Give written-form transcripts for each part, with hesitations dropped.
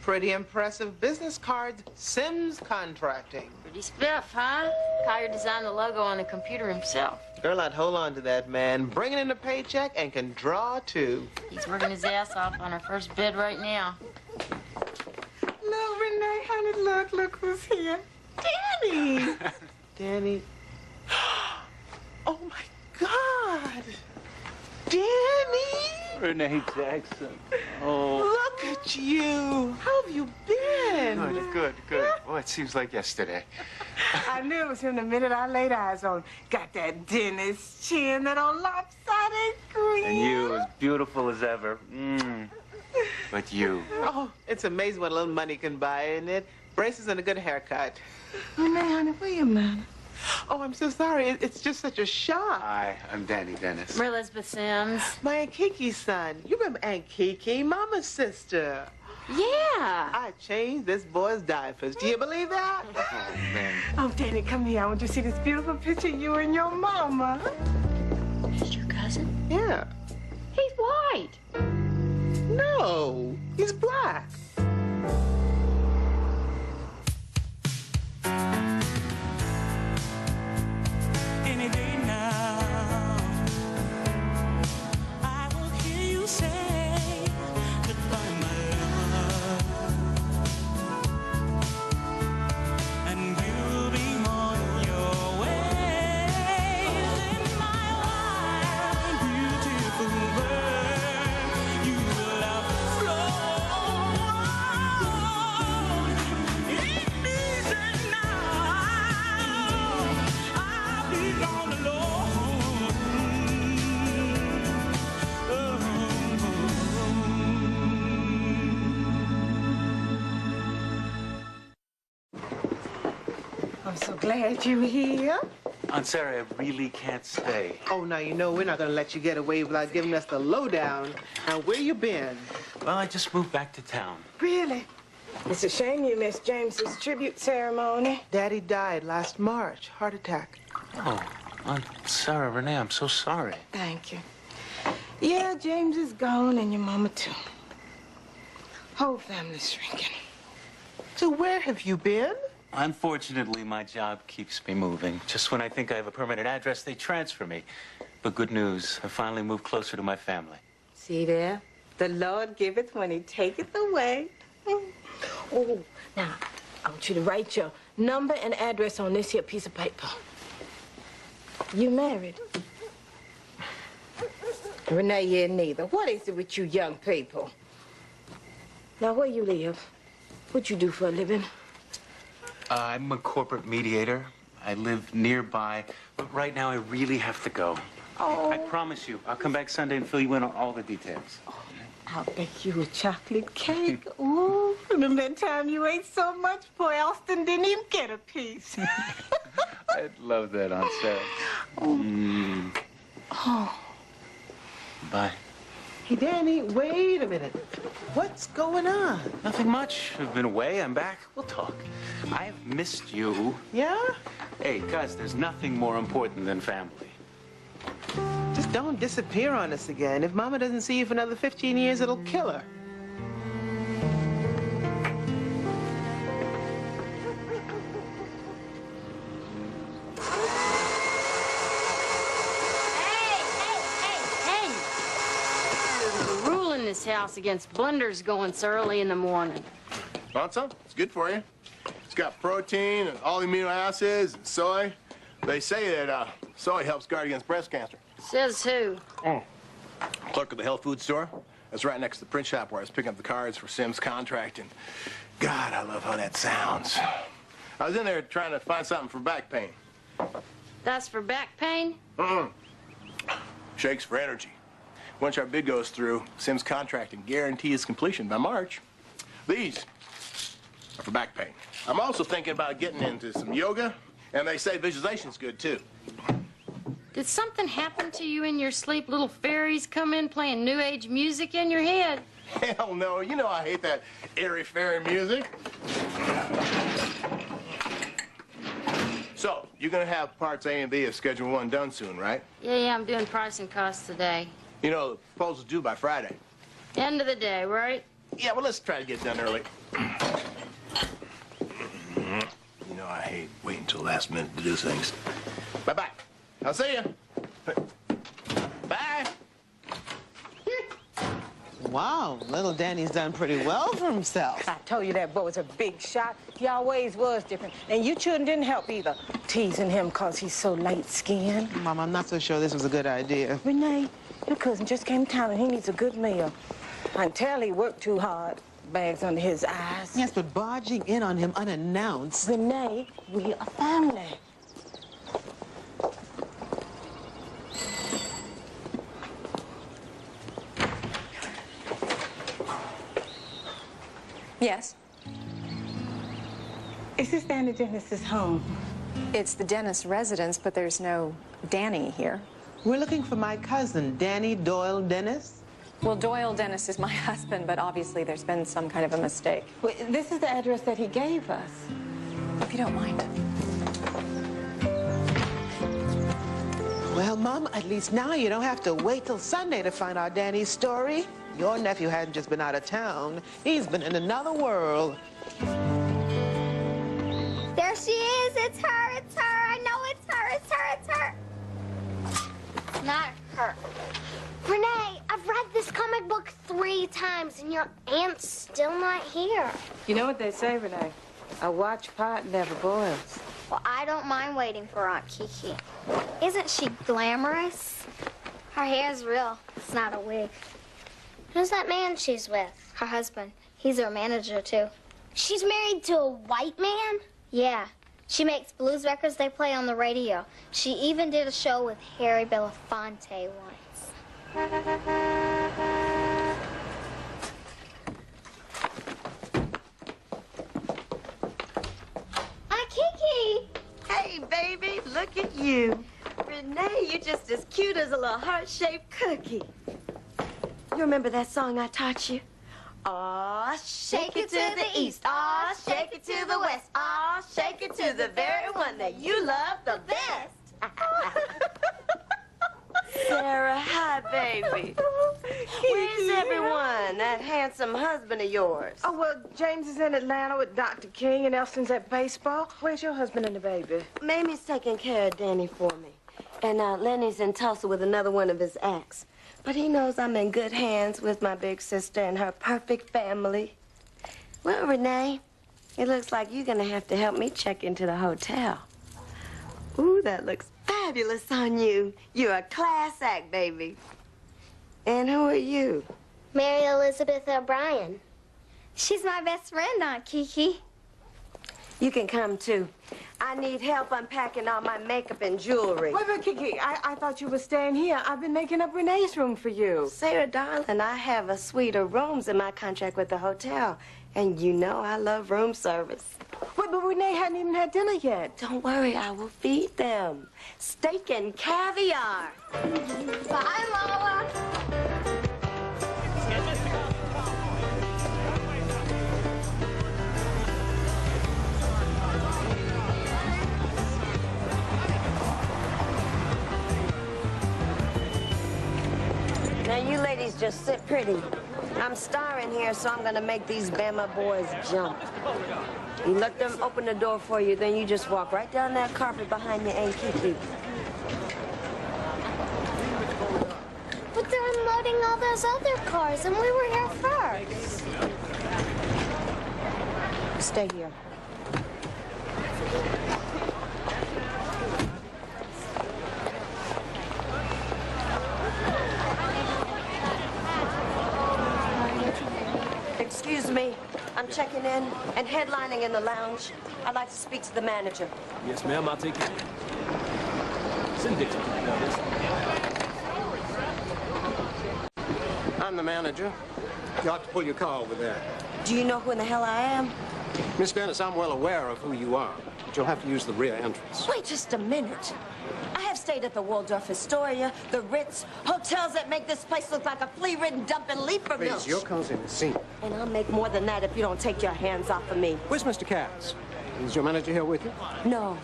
Pretty impressive business cards. Sims Contracting. Pretty spiff, huh? Collier designed the logo on the computer himself. Girl, I'd hold on to that man. Bringing in a paycheck and can draw, too. He's working his ass off on our first bid right now. Look, Renee, honey, look who's here. Danny! Danny. Oh, my God. Danny! Renee Jackson. Oh. Look at you. How have you been? Good. Well, it seems like yesterday. I knew it was him the minute I laid eyes on him. Got that dentist chin, that old lopsided grin. And you, as beautiful as ever. But you. Oh, it's amazing what a little money can buy, isn't it? Braces and a good haircut. Renee, honey, where you, man? Oh, I'm so sorry. It's just such a shock. Hi, I'm Danny Dennis. We're Elizabeth Sims. My Aunt Kiki's son. You remember Aunt Kiki, Mama's sister? Yeah. I changed this boy's diapers. Do you believe that? Oh, man. Oh, Danny, come here. I want you to see this beautiful picture of you and your mama. He's your cousin? Yeah. He's white. No, he's black. Any day now, I will hear you say goodbye, my love, and you'll be on your way. In my wild, beautiful world, you will have flown. It isn't now. I'll be gone alone. I'm so glad you're here. Aunt Sarah, I really can't stay. Oh, now, you know we're not going to let you get away without giving us the lowdown. Now, where you been? Well, I just moved back to town. Really? It's a shame you missed James's tribute ceremony. Daddy died last March. Heart attack. Oh, Aunt Sarah, Renee, I'm so sorry. Thank you. Yeah, James is gone and your mama, too. Whole family's shrinking. So where have you been? Unfortunately, my job keeps me moving. Just when I think I have a permanent address, they transfer me. But good news, I finally moved closer to my family. See there? The Lord giveth when he taketh away. Oh, now, I want you to write your number and address on this here piece of paper. You married? Renee, you neither. What is it with you young people? Now, where you live? What you do for a living? I'm a corporate mediator. I live nearby, but right now I really have to go. Oh. I promise you, I'll come back Sunday and fill you in on all the details. I'll bake you a chocolate cake. Ooh, remember that time you ate so much, poor Elston didn't even get a piece. I'd love that, Aunt Sarah. Oh. Bye. Hey, Danny, wait a minute. What's going on? Nothing much. I've been away. I'm back. We'll talk. I have missed you. Yeah? Hey, guys, there's nothing more important than family. Just don't disappear on us again. If Mama doesn't see you for another 15 years, it'll kill her. Hey! There's a rule in this house against blunders going so early in the morning. Want some? It's good for you. It's got protein and all the amino acids and soy. They say that soy helps guard against breast cancer. Says who? Clerk of the health food store. That's right next to the print shop where I was picking up the cards for Sims Contracting. God, I love how that sounds. I was in there trying to find something for back pain. That's for back pain? Shakes for energy. Once our bid goes through, Sims Contracting guarantees completion by March. These are for back pain. I'm also thinking about getting into some yoga, and they say visualization's good, too. Did something happen to you in your sleep? Little fairies come in playing new age music in your head? Hell no. You know I hate that airy-fairy music. So, you're going to have parts A and B of Schedule 1 done soon, right? Yeah, I'm doing price and cost today. You know, the proposal's due by Friday. End of the day, right? Yeah, well, let's try to get done early. You know, I hate waiting until the last minute to do things. Bye-bye. I'll see you. Bye. Wow, little Danny's done pretty well for himself. I told you that boy was a big shot. He always was different. And you children didn't help either, teasing him because he's so light-skinned. Mom, I'm not so sure this was a good idea. Renee, your cousin just came to town and he needs a good meal. I can tell he worked too hard. Bags under his eyes. Yes, but barging in on him unannounced. Renee, we're a family. Yes, Is this Danny Dennis's home? it's the Dennis residence, but there's no Danny here. We're looking for my cousin, Danny Doyle Dennis. Well, Doyle Dennis is my husband, but obviously there's been some kind of a mistake. Well, this is the address that he gave us. If you don't mind. Well, Mom, at least now you don't have to wait till Sunday to find out Danny's story. Your nephew hadn't just been out of town. He's been in another world. There she is. It's her. It's her. I know it's her. It's her. It's her. It's not her. Renee, I've read this comic book 3 times, and your aunt's still not here. You know what they say, Renee? A watch pot never boils. Well, I don't mind waiting for Aunt Kiki. Isn't she glamorous? Her hair's real. It's not a wig. Who's that man she's with? Her husband. He's her manager, too. She's married to a white man? Yeah. She makes blues records they play on the radio. She even did a show with Harry Belafonte once. Aunt Kiki! Hey, baby, look at you. Renee, you're just as cute as a little heart-shaped cookie. You remember that song I taught you? Aw, shake it to the east. Aw, shake it to the west. Aw, shake it to the very one that you love the best. Sarah, hi, baby. Where's everyone? That handsome husband of yours. Oh, well, James is in Atlanta with Dr. King and Elston's at baseball. Where's your husband and the baby? Mamie's taking care of Danny for me. And Lenny's in Tulsa with another one of his acts. But he knows I'm in good hands with my big sister and her perfect family. Well, Renee, it looks like you're gonna have to help me check into the hotel. Ooh, that looks fabulous on you. You're a class act, baby. And who are you? Mary Elizabeth O'Brien. She's my best friend, Aunt Kiki. You can come, too. I need help unpacking all my makeup and jewelry. Wait, Kiki, I thought you were staying here. I've been making up Renee's room for you. Sarah, darling, I have a suite of rooms in my contract with the hotel. And you know I love room service. Wait, but Renee hadn't even had dinner yet. Don't worry, I will feed them. Steak and caviar. Bye, Mama. Now, you ladies just sit pretty. I'm starring here, so I'm gonna make these Bama boys jump. You let them open the door for you, then you just walk right down that carpet behind your Aunt Kiki. But they're unloading all those other cars, and we were here first. Stay here. Excuse me, I'm checking in and headlining in the lounge. I'd like to speak to the manager. Yes, ma'am, I'll take it. Send Dixon. I'm the manager. You ought to pull your car over there. Do you know who in the hell I am? Miss Dennis, I'm well aware of who you are, but you'll have to use the rear entrance. Wait just a minute. I have stayed at the Waldorf Astoria, the Ritz, hotels that make this place look like a flea-ridden dump in Leaperville. Please, your car's in the scene. And I'll make more than that if you don't take your hands off of me. Where's Mr. Katz? Is your manager here with you? No.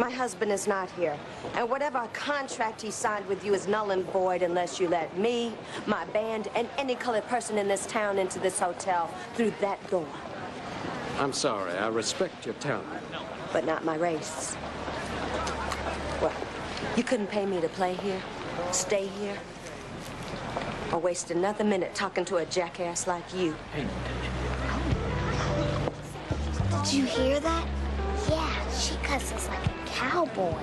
My husband is not here. And whatever contract he signed with you is null and void unless you let me, my band, and any colored person in this town into this hotel through that door. I'm sorry. I respect your talent. But not my race. What? You couldn't pay me to play here? Stay here? Or waste another minute talking to a jackass like you? Did you hear that? Yeah, she cusses like a cowboy.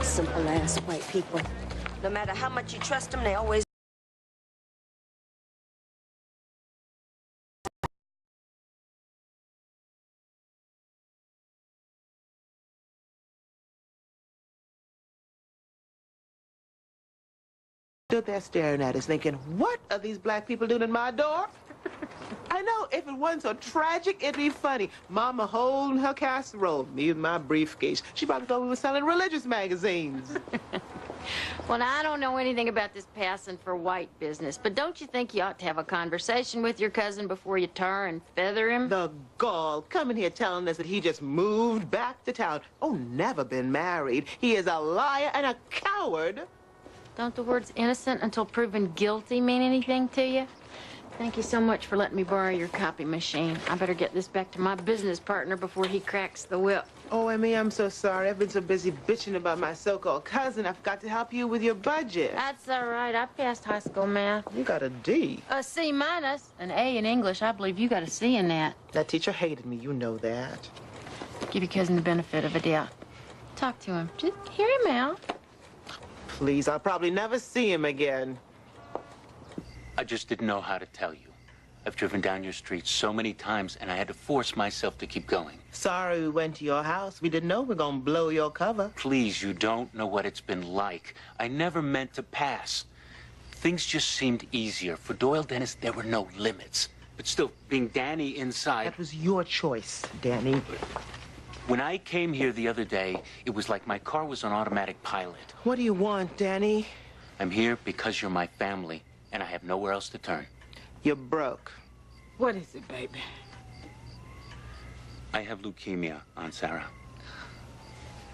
Simple-ass white people. No matter how much you trust them, they always... Stood there staring at us thinking, what are these black people doing at my door? I know, if it wasn't so tragic, it'd be funny. Mama holding her casserole, me with my briefcase. She probably thought we were selling religious magazines. Well, now, I don't know anything about this passing for white business, but don't you think you ought to have a conversation with your cousin before you tar and feather him? The gall, coming here telling us that he just moved back to town. Oh, never been married. He is a liar and a coward. Don't the words innocent until proven guilty mean anything to you? Thank you so much for letting me borrow your copy machine. I better get this back to my business partner before he cracks the whip. Oh, Emmy, I'm so sorry. I've been so busy bitching about my so-called cousin, I forgot to help you with your budget. That's all right. I passed high school math. You got a D. A C minus, an A in English. I believe you got a C in that. That teacher hated me. You know that. Give your cousin the benefit of a doubt. Talk to him. Just hear him out. Please, I'll probably never see him again. I just didn't know how to tell you. I've driven down your street so many times, and I had to force myself to keep going. Sorry we went to your house. We didn't know we were gonna blow your cover. Please, you don't know what it's been like. I never meant to pass. Things just seemed easier. For Doyle Dennis, there were no limits. But still, being Danny inside... That was your choice, Danny. When I came here the other day, it was like my car was on automatic pilot. What do you want, Danny? I'm here because you're my family, and I have nowhere else to turn. You're broke. What is it, baby? I have leukemia, Aunt Sarah.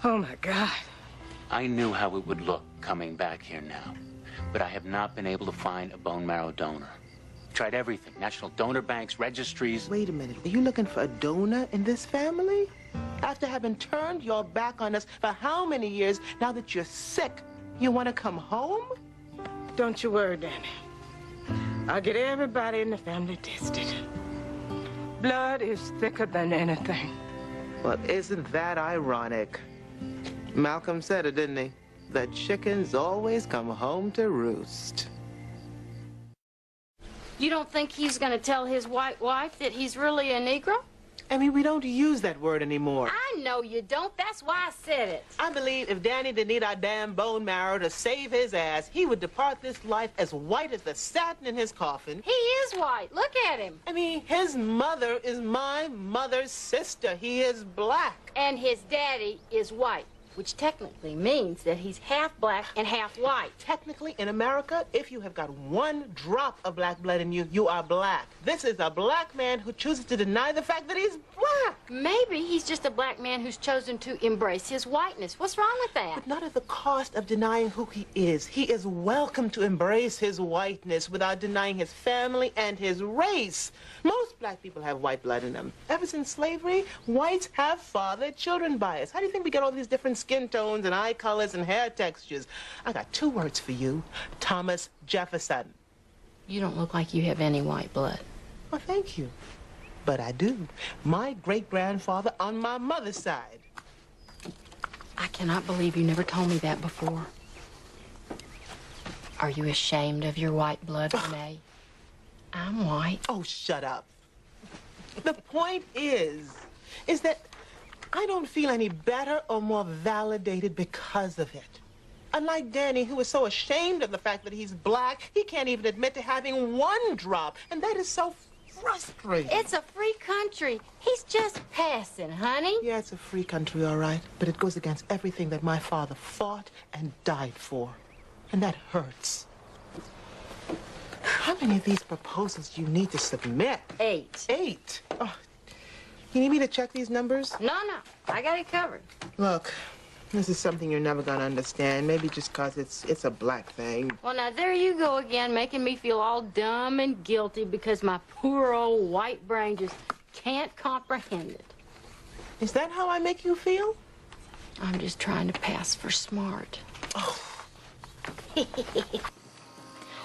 Oh, my God. I knew how it would look coming back here now, but I have not been able to find a bone marrow donor. Tried everything, national donor banks, registries. Wait a minute, are you looking for a donor in this family? After having turned your back on us for how many years, now that you're sick, you want to come home? Don't you worry, Danny. I'll get everybody in the family tested. Blood is thicker than anything. Well, isn't that ironic? Malcolm said it, didn't he? The chickens always come home to roost. You don't think he's going to tell his white wife that he's really a Negro? I mean, we don't use that word anymore. I know you don't. That's why I said it. I believe if Danny didn't need our damn bone marrow to save his ass, he would depart this life as white as the satin in his coffin. He is white. Look at him. I mean, his mother is my mother's sister. He is black. And his daddy is white, which technically means that he's half black and half white. Technically, in America, if you have got one drop of black blood in you, you are black. This is a black man who chooses to deny the fact that he's black. Maybe he's just a black man who's chosen to embrace his whiteness. What's wrong with that? But not at the cost of denying who he is. He is welcome to embrace his whiteness without denying his family and his race. Most black people have white blood in them. Ever since slavery, whites have fathered children bias. How do you think we get all these different skin tones and eye colors and hair textures? I got two words for you. Thomas Jefferson. You don't look like you have any white blood. Well, thank you. But I do. My great-grandfather on my mother's side. I cannot believe you never told me that before. Are you ashamed of your white blood, Renee? I'm white. Oh, shut up. The point is that I don't feel any better or more validated because of it. Unlike Danny, who is so ashamed of the fact that he's black, he can't even admit to having one drop, and that is so frustrating. It's a free country. He's just passing, honey. Yeah, it's a free country, all right, but it goes against everything that my father fought and died for, and that hurts. How many of these proposals do you need to submit? 8. 8? Oh, you need me to check these numbers? No, I got it covered. Look, this is something you're never gonna understand. Maybe just 'cause it's a black thing. Well, now, there you go again, making me feel all dumb and guilty because my poor old white brain just can't comprehend it. Is that how I make you feel? I'm just trying to pass for smart. Oh.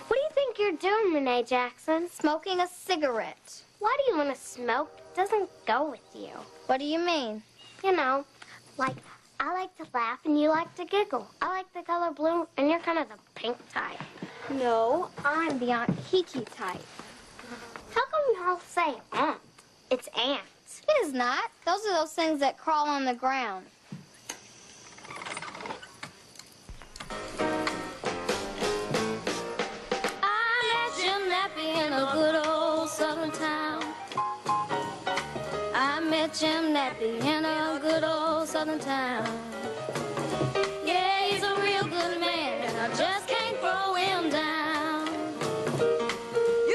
What do you think you're doing, Renee Jackson? Smoking a cigarette. Why do you want to smoke? It doesn't go with you. What do you mean? You know, like, I like to laugh and you like to giggle. I like the color blue and you're kind of the pink type. No, I'm the Aunt Kiki type. How come y'all say aunt? It's ants. It is not. Those are those things that crawl on the ground. In a good old southern town. I met Jim Nappy in a good old southern town. Yeah, he's a real good man, and I just can't throw him down.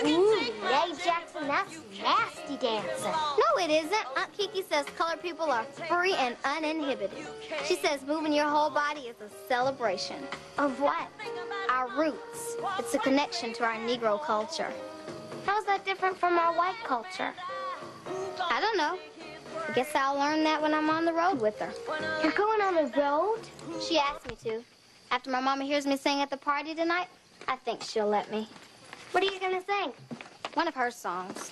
Ooh, Renee Jackson, that's nasty dancing. No, it isn't. Aunt Kiki says colored people are free and uninhibited. She says moving your whole body is a celebration. Of what? Our roots. It's a connection to our Negro culture. How's that different from our white culture? I don't know. I guess I'll learn that when I'm on the road with her. You're going on the road? She asked me to. After my mama hears me sing at the party tonight, I think she'll let me. What are you gonna sing? One of her songs.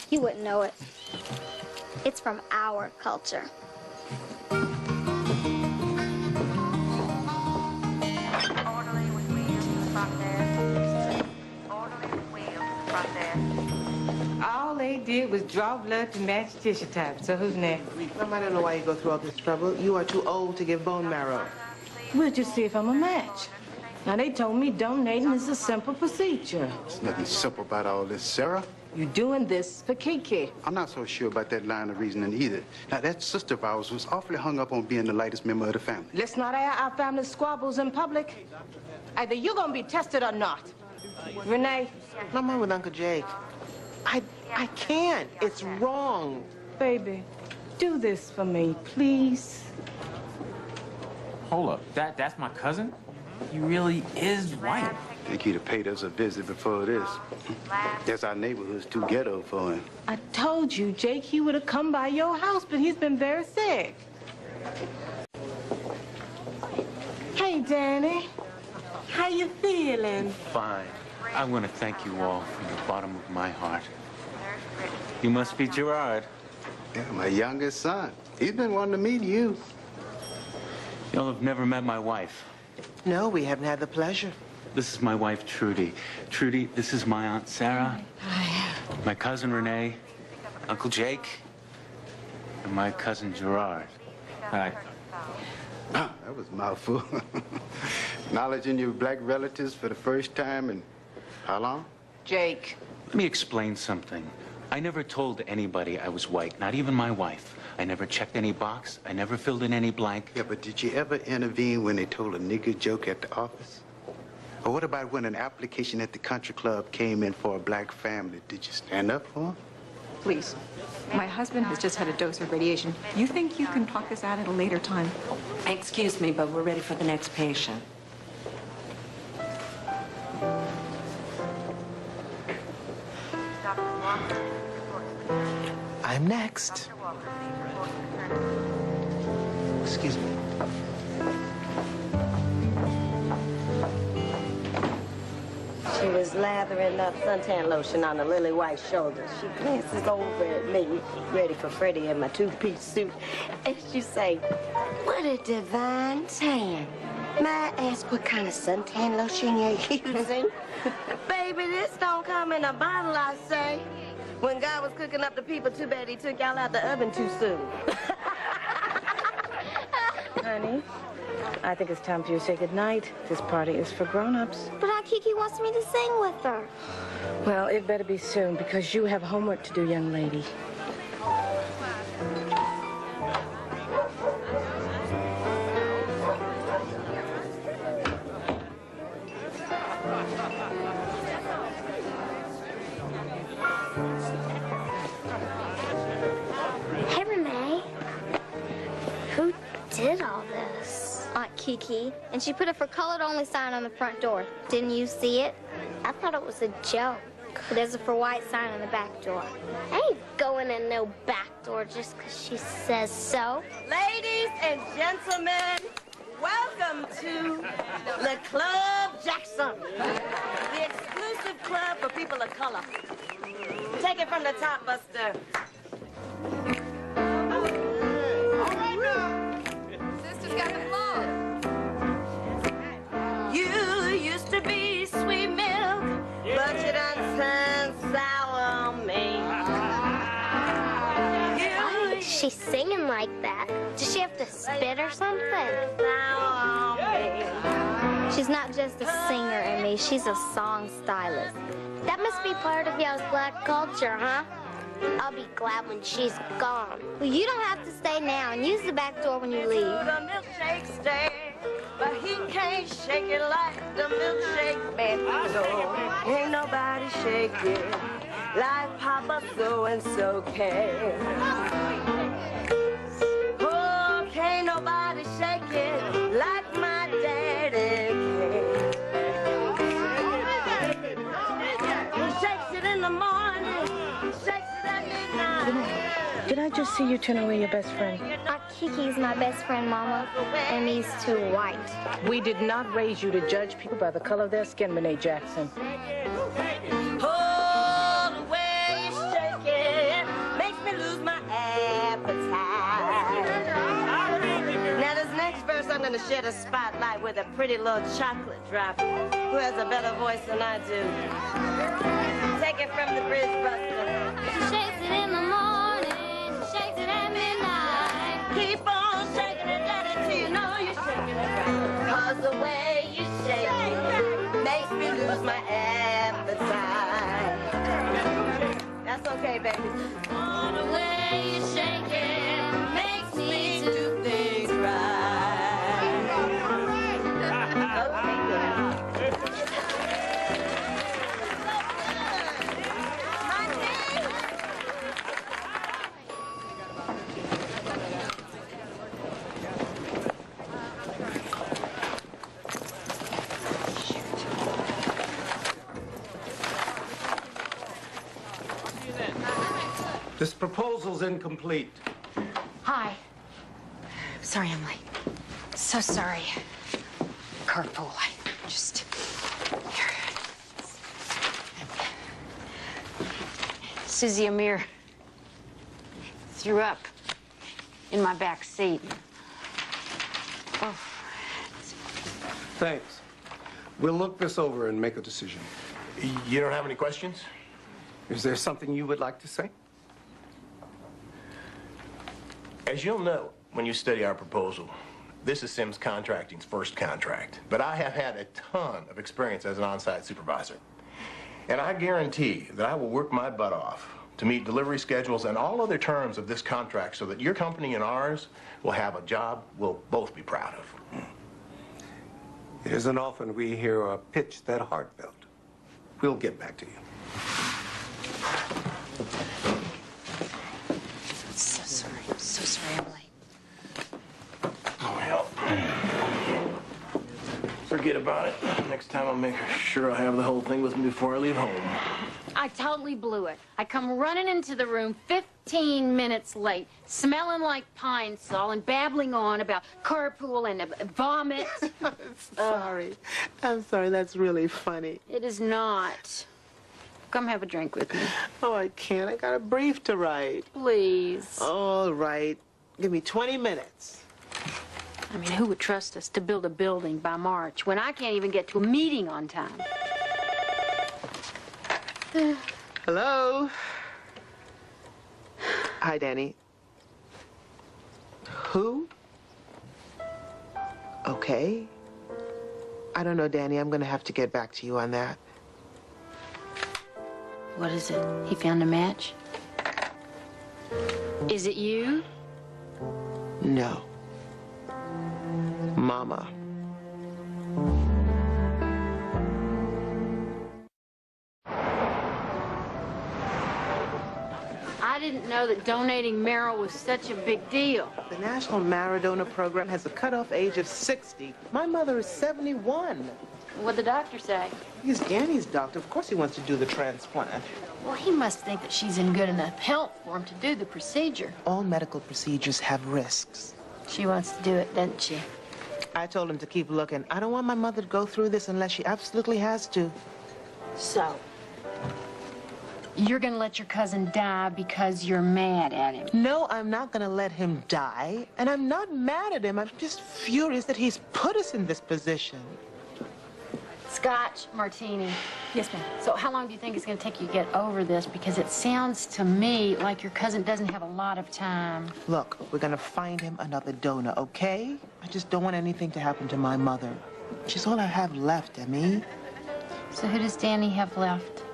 You wouldn't know it. It's from our culture. All they did was draw blood to match tissue type. So who's next? Mom, I don't know why you go through all this trouble. You are too old to give bone marrow. We'll just see if I'm a match. Now, they told me donating is a simple procedure. There's nothing simple about all this, Sarah. You're doing this for Kiki. I'm not so sure about that line of reasoning either. Now, that sister of ours was awfully hung up on being the lightest member of the family. Let's not air our family squabbles in public. Either you're gonna be tested or not. Renee? I'm with Uncle Jake. I can't. It's wrong. Baby, do this for me, please. Hold up. That's my cousin? He really is white. I think he'd have paid us a visit before this. Guess our neighborhood's too ghetto for him. I told you, Jake, he would have come by your house, but he's been very sick. Hey, Danny. How you feeling? Fine. I want to thank you all from the bottom of my heart. You must be Gerard. Yeah, my youngest son. He's been wanting to meet you. Y'all have never met my wife. No, we haven't had the pleasure. This is my wife, Trudy. Trudy, this is my Aunt Sarah. Hi. My cousin, Renee. Uncle Jake. And my cousin, Gerard. Hi. Ah, that was a mouthful. Acknowledging your black relatives for the first time in how long? Jake. Let me explain something. I never told anybody I was white, not even my wife. I never checked any box. I never filled in any blank. Yeah, but did you ever intervene when they told a nigger joke at the office? Or what about when an application at the country club came in for a black family? Did you stand up for them? Please. My husband has just had a dose of radiation. You think you can talk this out at a later time? Excuse me, but we're ready for the next patient. I'm next. Excuse me. She was lathering up suntan lotion on the lily white shoulders. She glances over at me, ready for Freddie in my two-piece suit, and she say, "What a divine tan. May I ask what kind of suntan lotion you're using?" Baby, this don't come in a bottle, I say. When God was cooking up the people, too bad he took y'all out the oven too soon. Honey, I think it's time for you to say goodnight. This party is for grown-ups. But Aunt Kiki wants me to sing with her. Well, it better be soon because you have homework to do, young lady. Kiki, and she put a for colored only sign on the front door. Didn't you see it? I thought it was a joke. But there's a for white sign on the back door. I ain't going in no back door just 'cause she says so. Ladies and gentlemen, welcome to the Club Jackson, the exclusive club for people of color. Take it from the top, Buster. Sister's got the floor. You used to be sweet milk, but you done turned sour on me. Why is she singing like that? Does she have to spit or something? She's not just a singer, Amy. She's a song stylist. That must be part of y'all's black culture, huh? I'll be glad when she's gone. Well, you don't have to stay now, and use the back door when you leave. The milkshake stand, but he can't shake it like the milkshake man. No, ain't nobody shake it like Papa so-and-so can. Oh, can't nobody shake it like my daddy can. He shakes it in the morning, he shakes it at midnight. Did I just see you turn away your best friend? Kiki's my best friend, Mama, and he's too white. We did not raise you to judge people by the color of their skin, Renee Jackson. Oh, the way you shake it makes me lose my appetite. Now this next verse, I'm gonna shed a spotlight with a pretty little chocolate drop who has a better voice than I do. Take it from the bridge, Buster. She shakes it in the morning, she shakes it at midnight. Keep on shaking it, daddy, till you know you're shaking it right. 'Cause the way you shake it makes me lose my appetite. That's okay, baby. Oh, the way you shake it makes me do things right. Okay, good. This proposal's incomplete. Hi. Sorry I'm late. So sorry. Carpool. I just... Here. Susie Amir threw up in my back seat. Oh. Thanks. We'll look this over and make a decision. You don't have any questions? Is there something you would like to say? As you'll know when you study our proposal, this is Sims Contracting's first contract. But I have had a ton of experience as an on-site supervisor. And I guarantee that I will work my butt off to meet delivery schedules and all other terms of this contract so that your company and ours will have a job we'll both be proud of. It isn't often we hear a pitch that heartfelt. We'll get back to you. So sorry. I'm so sorry I'm late. Well, forget about it. Next time I'll make sure I have the whole thing with me before I leave home. I totally blew it. I come running into the room 15 minutes late, smelling like pine sol and babbling on about carpool and vomit. I'm sorry. That's really funny. It is not. Come have a drink with me. Oh, I can't. I got a brief to write. Please. All right. Give me 20 minutes. I mean, who would trust us to build a building by March when I can't even get to a meeting on time? Hello? Hi, Danny. Who? Okay. I don't know, Danny. I'm going to have to get back to you on that. What is it? He found a match? Is it you? No. Mama. I didn't didn't know that donating marrow was such a big deal. The National Maradona Program has a cutoff age of 60. My mother is 71. What'd the doctor say? He's Danny's doctor. Of course he wants to do the transplant. Well, he must think that she's in good enough health for him to do the procedure. All medical procedures have risks. She wants to do it, doesn't she? I told him to keep looking. I don't want my mother to go through this unless she absolutely has to. So, you're gonna let your cousin die because you're mad at him? No, I'm not gonna let him die. And I'm not mad at him. I'm just furious that he's put us in this position. Scotch martini. Yes, ma'am. So how long do you think it's going to take you to get over this? Because it sounds to me like your cousin doesn't have a lot of time. Look, we're gonna find him another donor, okay? I just don't want anything to happen to my mother. She's all I have left, Emmy. So who does Danny have left?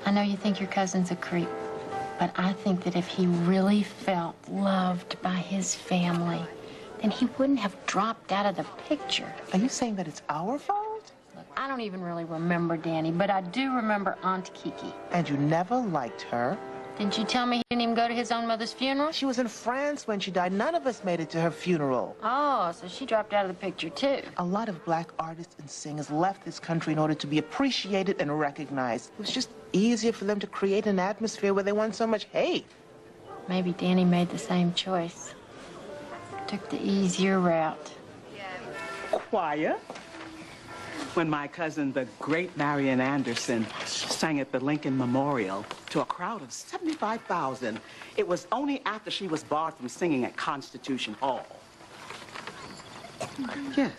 I know you think your cousin's a creep, but I think that if he really felt loved by his family, then he wouldn't have dropped out of the picture. Are you saying that it's our fault? I don't even really remember Danny, but I do remember Aunt Kiki. And you never liked her? Didn't you tell me he didn't even go to his own mother's funeral? She was in France when she died. None of us made it to her funeral. Oh, so she dropped out of the picture, too. A lot of black artists and singers left this country in order to be appreciated and recognized. It was just easier for them to create an atmosphere where they won so much hate. Maybe Danny made the same choice. Took the easier route. Choir. When my cousin, the great Marian Anderson, sang at the Lincoln Memorial to a crowd of 75,000, it was only after she was barred from singing at Constitution Hall. Yes.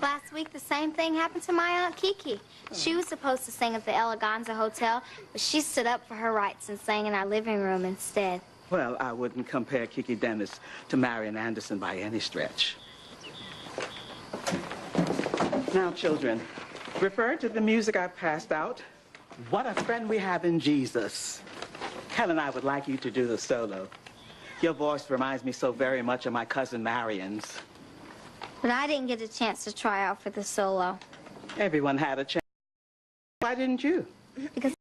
Last week, the same thing happened to my Aunt Kiki. She was supposed to sing at the Eleganza Hotel, but she stood up for her rights and sang in our living room instead. Well, I wouldn't compare Kiki Dennis to Marian Anderson by any stretch. Now, children, refer to the music I passed out. What a friend we have in Jesus. Helen, I would like you to do the solo. Your voice reminds me so very much of my cousin Marian's. But I didn't get a chance to try out for the solo. Everyone had a chance. Why didn't you? Because I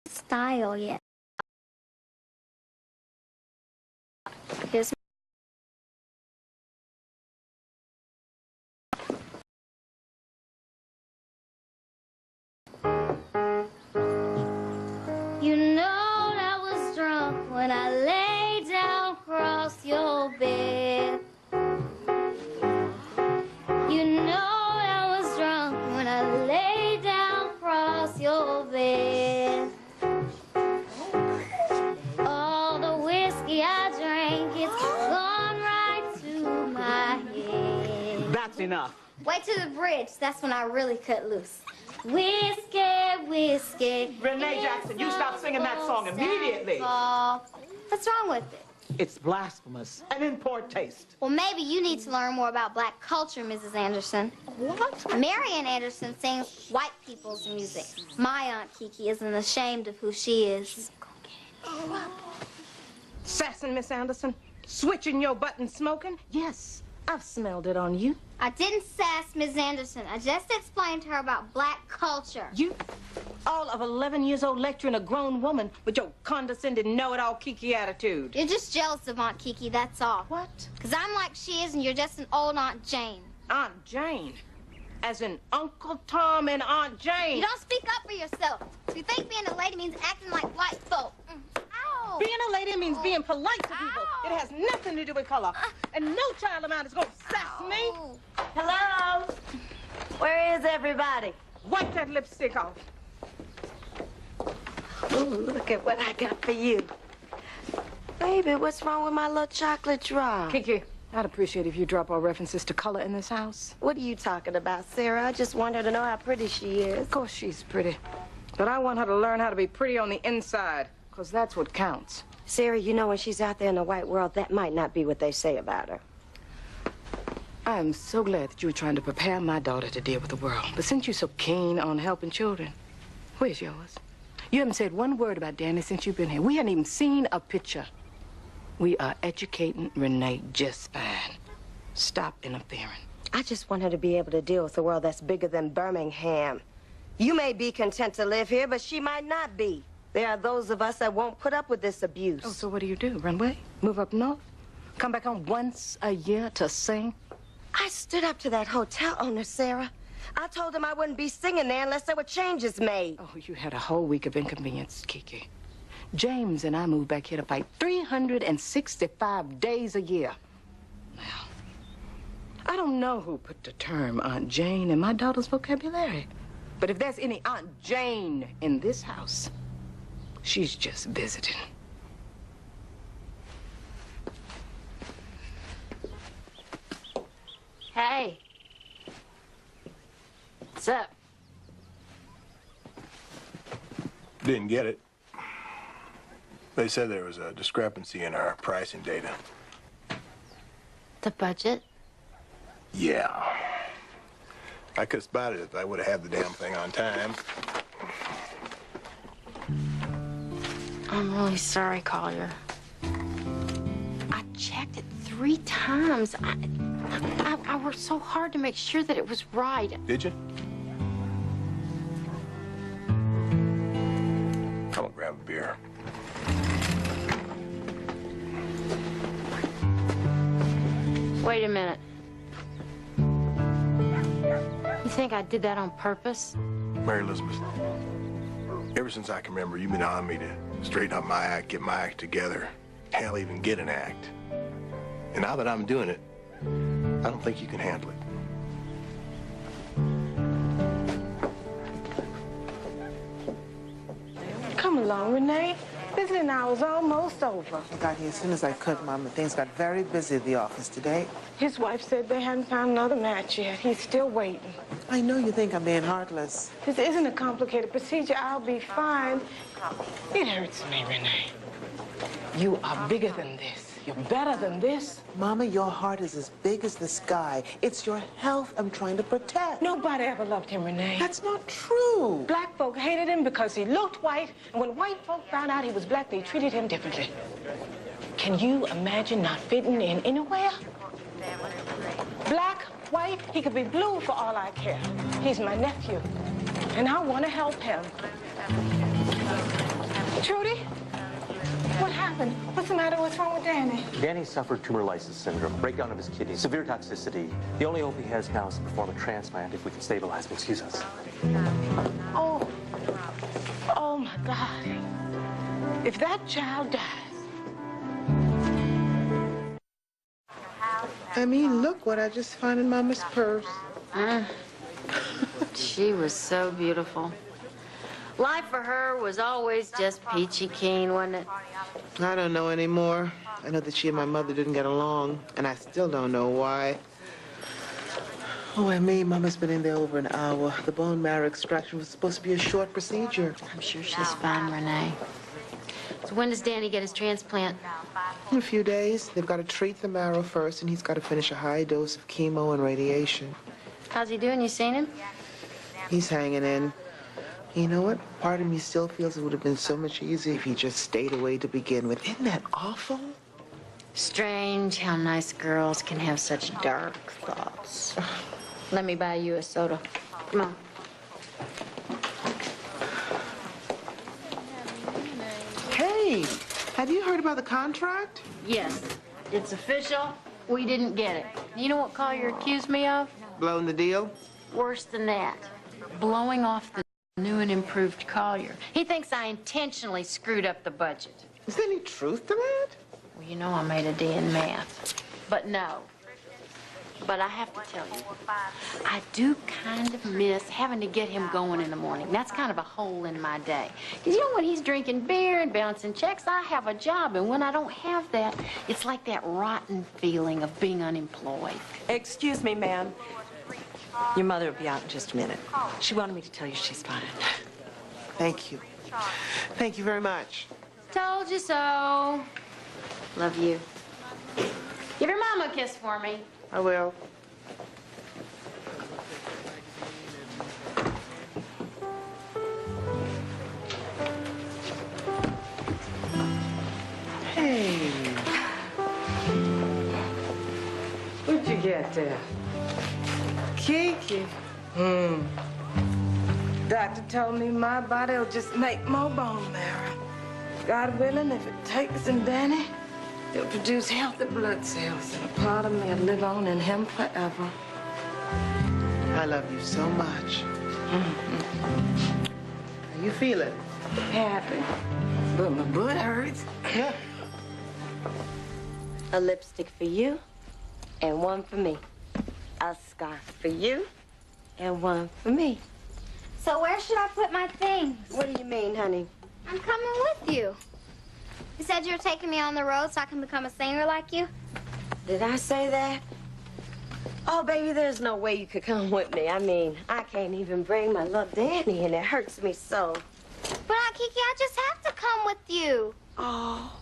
don't style yet. Here's You know I was drunk when I lay down across your bed. You know I was drunk when I lay down across your bed. All the whiskey I drank, it's gone right to my head. That's enough. Wait to the bridge. That's when I really cut loose. Whiskey, whiskey. Renee Jackson, you stop singing that song immediately. What's wrong with it? It's blasphemous and in poor taste. Well, maybe you need to learn more about black culture, Mrs. Anderson. What? Marian Anderson sings white people's music. My Aunt Kiki isn't ashamed of who she is. Sassing, Miss Anderson? Switching your butt and smoking? Yes, I've smelled it on you. I didn't sass Ms. Anderson. I just explained to her about black culture. You, all of 11 years old, lecturing a grown woman with your condescending, know-it-all Kiki attitude. You're just jealous of Aunt Kiki, that's all. What? Because I'm like she is, and you're just an old Aunt Jane. Aunt Jane? As in Uncle Tom and Aunt Jane? You don't speak up for yourself. You think being a lady means acting like white folk. Ow! Being a lady means being polite to people. Ow. It has nothing to do with color. And no child of mine is going to sass me. Hello? Where is everybody? Wipe that lipstick off. Ooh, look at what I got for you. Baby, what's wrong with my little chocolate drop? Kiki, I'd appreciate if you drop all references to color in this house. What are you talking about, Sarah? I just want her to know how pretty she is. Of course she's pretty. But I want her to learn how to be pretty on the inside, because that's what counts. Sarah, you know when she's out there in the white world, that might not be what they say about her. I am so glad that you were trying to prepare my daughter to deal with the world. But since you're so keen on helping children, where's yours? You haven't said one word about Danny since you've been here. We haven't even seen a picture. We are educating Renee just fine. Stop interfering. I just want her to be able to deal with a world that's bigger than Birmingham. You may be content to live here, but she might not be. There are those of us that won't put up with this abuse. Oh, so what do? Run away? Move up north? Come back home once a year to sing? I stood up to that hotel owner, Sarah. I told him I wouldn't be singing there unless there were changes made. Oh, you had a whole week of inconvenience, Kiki. James and I moved back here to fight 365 days a year. Well, I don't know who put the term Aunt Jane in my daughter's vocabulary. But if there's any Aunt Jane in this house, she's just visiting. Hey. What's up? Didn't get it. They said there was a discrepancy in our pricing data. The budget? Yeah. I could have spotted it if I would have had the damn thing on time. I'm really sorry, Collier. I checked it 3 times. I worked so hard to make sure that it was right. Did you? I'm gonna grab a beer. Wait a minute. You think I did that on purpose? Mary Elizabeth, ever since I can remember, you've been on me to straighten up my act, get my act together, hell, even get an act. And now that I'm doing it, I don't think you can handle it. Come along, Renee. Visiting hour's almost over. I got here as soon as I could, Mama. Things got very busy at the office today. His wife said they hadn't found another match yet. He's still waiting. I know you think I'm being heartless. This isn't a complicated procedure. I'll be fine. It hurts me, Renee. You are bigger than this. You're better than this. Mama, your heart is as big as the sky. It's your health I'm trying to protect. Nobody ever loved him, Renee. That's not true. Black folk hated him because he looked white, and when white folk found out he was black, they treated him differently. Can you imagine not fitting in anywhere? Black, white, he could be blue for all I care. He's my nephew, and I want to help him. Trudy? What happened? What's the matter? What's wrong with Danny? Danny suffered tumor lysis syndrome, breakdown of his kidney, severe toxicity. The only hope he has now is to perform a transplant if we can stabilize him. Excuse us. Oh. Oh, my God. If that child dies. I mean, look what I just found in Mama's purse. She was so beautiful. Life for her was always just peachy keen, wasn't it? I don't know anymore. I know that she and my mother didn't get along, and I still don't know why. Oh, and me, Mama's been in there over an hour. The bone marrow extraction was supposed to be a short procedure. I'm sure she's fine, Renee. So when does Danny get his transplant? In a few days. They've got to treat the marrow first, and he's got to finish a high dose of chemo and radiation. How's he doing? You seen him? He's hanging in. You know what? Part of me still feels it would have been so much easier if he just stayed away to begin with. Isn't that awful? Strange how nice girls can have such dark thoughts. Let me buy you a soda. Come on. Hey, have you heard about the contract? Yes, it's official. We didn't get it. You know what Collier accused me of? Blowing the deal? Worse than that. Blowing off the new and improved Collier. He thinks I intentionally screwed up the budget. Is there any truth to that? Well, you know I made a D in math. But no. But I have to tell you, I do kind of miss having to get him going in the morning. That's kind of a hole in my day. Because you know, when he's drinking beer and bouncing checks, I have a job. And when I don't have that, it's like that rotten feeling of being unemployed. Excuse me, ma'am. Your mother will be out in just a minute. She wanted me to tell you she's fine. Thank you. Thank you very much. Told you so. Love you. Give your mama a kiss for me. I will. Hey. What'd you get there? Kiki. Doctor told me my body'll just make more bone marrow. God willing, if it takes him, Danny, he'll produce healthy blood cells, and a part of me'll live on in him forever. I love you so much. How you feeling? Happy, but my butt hurts. Yeah. A lipstick for you and one for me. A scarf for you and one for me. So where should I put my things? What do you mean, honey? I'm coming with you. You said you were taking me on the road so I can become a singer like you? Did I say that? Oh, baby, there's no way you could come with me. I mean, I can't even bring my little Danny, and it hurts me so. But Aunt Kiki, I just have to come with you. Oh,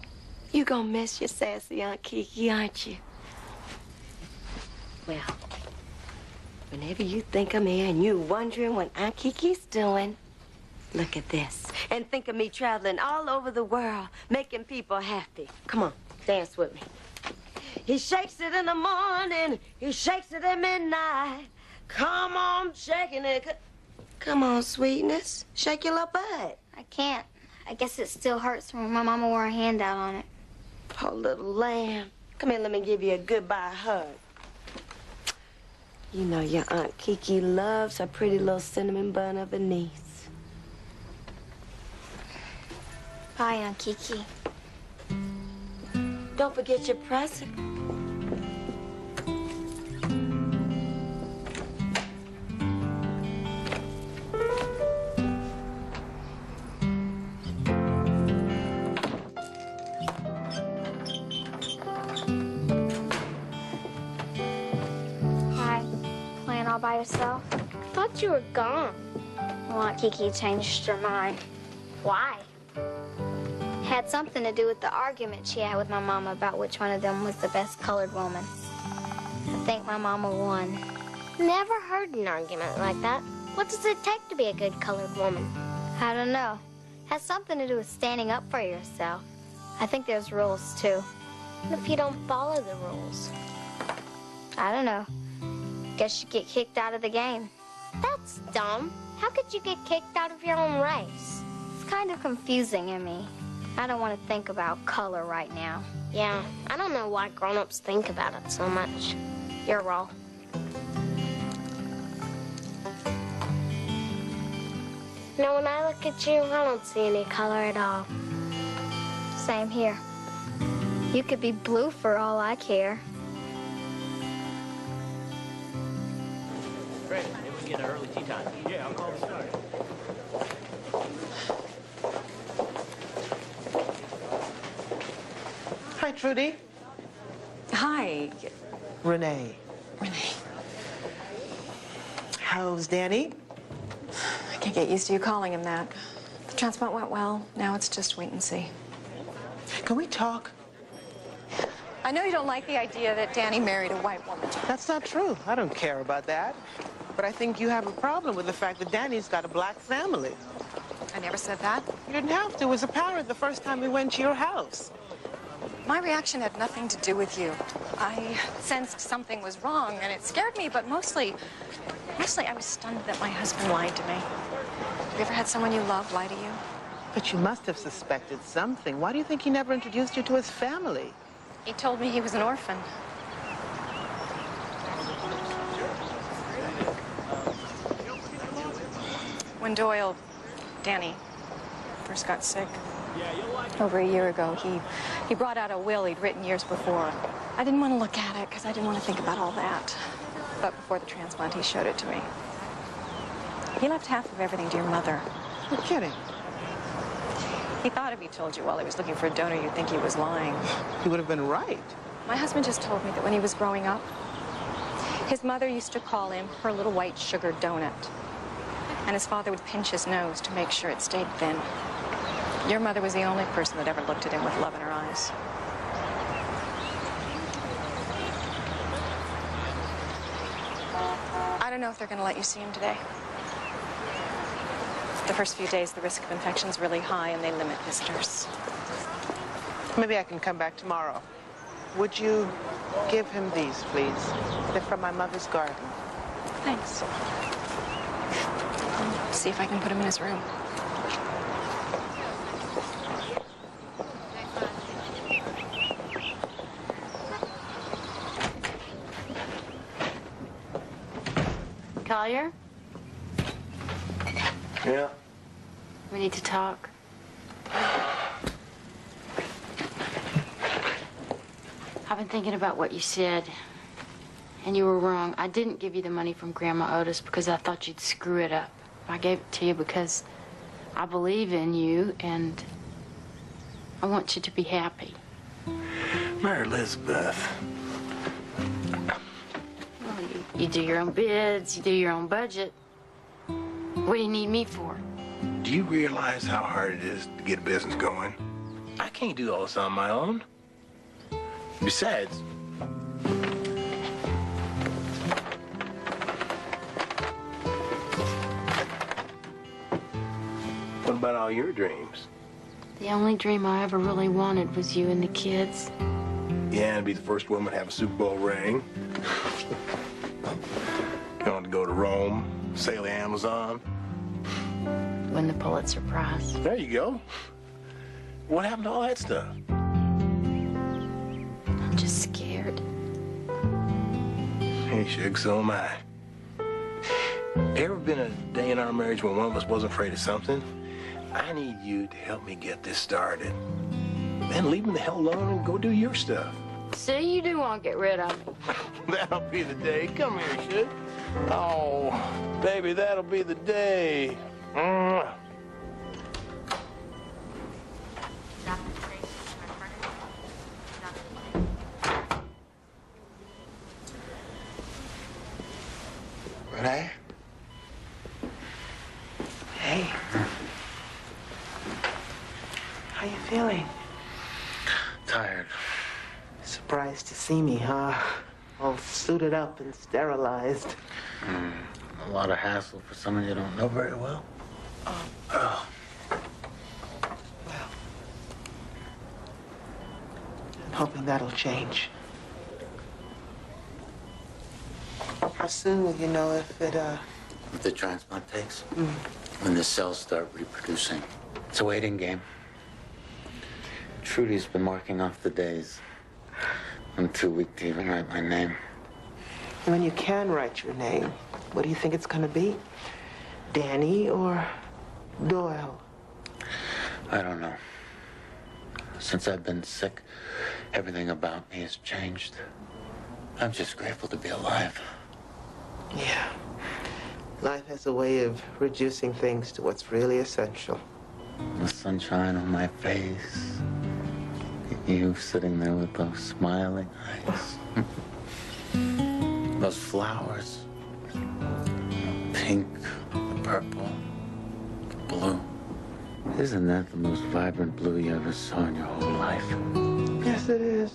you gonna miss your sassy Aunt Kiki, aren't you? Well, whenever you think of me and you wondering what Aunt Kiki's doing, look at this. And think of me traveling all over the world, making people happy. Come on, dance with me. He shakes it in the morning, he shakes it at midnight. Come on, shaking it. Come on, sweetness. Shake your little butt. I can't. I guess it still hurts when my mama wore a handout on it. Poor little lamb. Come here, let me give you a goodbye hug. You know your Aunt Kiki loves her pretty little cinnamon bun of a niece. Bye, Aunt Kiki. Don't forget your present. Hi. Playing all by yourself? I thought you were gone. Well, Aunt Kiki changed her mind. Why? Had something to do with the argument she had with my mama about which one of them was the best colored woman. I think my mama won. Never heard an argument like that. What does it take to be a good colored woman? I don't know. Has something to do with standing up for yourself. I think there's rules, too. What if you don't follow the rules? I don't know. Guess you get kicked out of the game. That's dumb. How could you get kicked out of your own race? It's kind of confusing in me. I don't want to think about color right now. Yeah, I don't know why grown-ups think about it so much. Your role. Now, when I look at you, I don't see any color at all. Same here. You could be blue for all I care. Great. Maybe we can get an early tea time. Yeah, I'll call the start. Hi, Trudy. Hi. Renee. Renee. How's Danny? I can't get used to you calling him that. The transplant went well. Now it's just wait and see. Can we talk? I know you don't like the idea that Danny married a white woman. That's not true. I don't care about that. But I think you have a problem with the fact that Danny's got a black family. I never said that. You didn't have to. It was apparent the first time we went to your house. My reaction had nothing to do with you. I sensed something was wrong, and it scared me, but mostly I was stunned that my husband lied to me. Have you ever had someone you love lie to you? But you must have suspected something. Why do you think he never introduced you to his family? He told me he was an orphan. When Doyle, Danny, first got sick, over a year ago, he brought out a will he'd written years before. I didn't want to look at it because I didn't want to think about all that. But before the transplant, he showed it to me. He left half of everything to your mother. You're kidding. He thought if he told you while he was looking for a donor, you'd think he was lying. He would have been right. My husband just told me that when he was growing up, his mother used to call him her little white sugar donut. And his father would pinch his nose to make sure it stayed thin. Your mother was the only person that ever looked at him with love in her eyes. I don't know if they're going to let you see him today. The first few days, the risk of infection is really high, and they limit visitors. Maybe I can come back tomorrow. Would you give him these, please? They're from my mother's garden. Thanks. See if I can put him in his room. Collier, Yeah. we need to talk. I've been thinking about what you said, and you were wrong. I didn't give you the money from Grandma Otis because I thought you'd screw it up. I gave it to you because I believe in you, and I want you to be happy. Mary Elizabeth. Well, you do your own bids, you do your own budget. What do you need me for? Do you realize how hard it is to get a business going? I can't do all this on my own. Besides, what about all your dreams? The only dream I ever really wanted was you and the kids. Yeah, and be the first woman to have a Super Bowl ring. You want to go to Rome, sail the Amazon. Win the Pulitzer Prize. There you go. What happened to all that stuff? I'm just scared. Hey, Suge, so am I. Ever been a day in our marriage when one of us wasn't afraid of something? I need you to help me get this started. Then leave me the hell alone and go do your stuff. See, you do want to get rid of me. That'll be the day. Come here, Suge. Oh, baby, that'll be the day. Mwah. Renee? Hey. How you feeling? Tired. Surprised to see me, huh? All suited up and sterilized. A lot of hassle for someone you don't know very well. Well, I'm hoping that'll change. How soon will you know if it, If the transplant takes? When the cells start reproducing. It's a waiting game. Trudy's been marking off the days. I'm too weak to even write my name. When you can write your name, what do you think it's gonna be? Danny or Doyle? I don't know. Since I've been sick, everything about me has changed. I'm just grateful to be alive. Yeah. Life has a way of reducing things to what's really essential. The sunshine on my face. You sitting there with those smiling eyes. Those flowers. The pink, the purple, the blue. Isn't that the most vibrant blue you ever saw in your whole life? Yes, it is.